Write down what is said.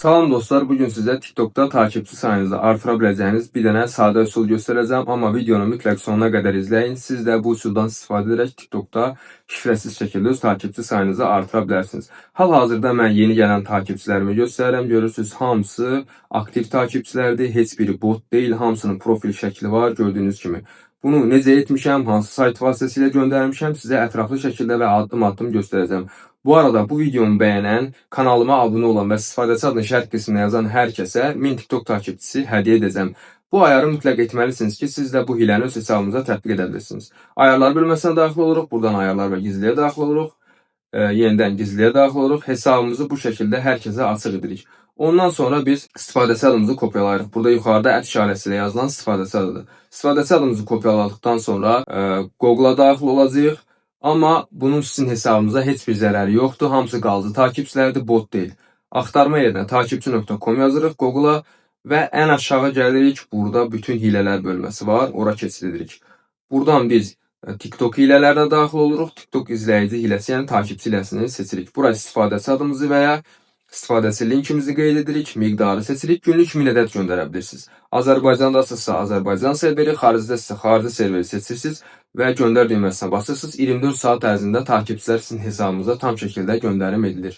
Salam dostlar, bugün sizə TikTokda takipçi sayınızı artıra biləcəyiniz bir dənə sadə üsul göstərəcəm, amma videonu mütləq sonuna qədər izləyin. Siz də bu üsuldan istifadə edərək TikTokda şifrəsiz şəkildə öz takipçi sayınızı artıra bilərsiniz. Hal-hazırda mən yeni gələn takipçilərimi göstərirəm. Görürsünüz, hamısı aktiv takipçilərdir, heç biri bot deyil, hamısının profil şəkli var, gördüyünüz kimi. Bunu necə etmişəm, hansı sayt vasitəsilə göndərmişəm, sizə ətraflı şəkildə və addım-addım göstərəcəm. Bu arada bu videomu bəyənən, kanalıma abunə olan və istifadəçi adını şərh qisminə yazan hər kəsə 1000 TikTok takipçisi hədiyyə edəcəm. Bu ayarı mütləq etməlisiniz ki, siz də bu hiləni öz hesabınıza tətbiq edə bilirsiniz. Ayarlar bölməsinə daxil oluruq, buradan ayarlar və gizliyə daxil oluruq. Yenidən gizliyə daxil oluruq. Hesabımızı bu şəkildə hər kəsə açıq edirik. Ondan sonra biz istifadəçi adımızı kopyalayırıq. Burada yuxarıda ət işarəsi ilə yazılan istifadəçi adıdır. İstifadəçi adımızı kopyaladıktan sonra Google'a daxil olacağıq. Amma bunun sizin hesabınıza heç bir zərəri yoxdur. Hamısı qalıcı takipçilərdir, bot deyil. Axtarma yerinə takipçi.com yazırıq Google'a və ən aşağı gəlirik. Burada bütün hilələr bölməsi var. Ora keçid edirik. Buradan biz TikTok hilələrine daxil oluruq. TikTok izləyici hiləsi, yəni takipçi hiləsini seçirik. Bura istifadəçi adımızı və ya istifadəçi linkimizi qeyd edirik, miqdarı seçirik, günlük 1000 ədəd göndərə bilirsiniz. Azərbaycandasınızsa Azərbaycan serveri, xaricdəsə xarici serveri seçirsiniz və göndər düyməsinə basırsınız. 24 saat ərzində takipçilər sizin hesabınıza tam şəkildə göndərim edilir.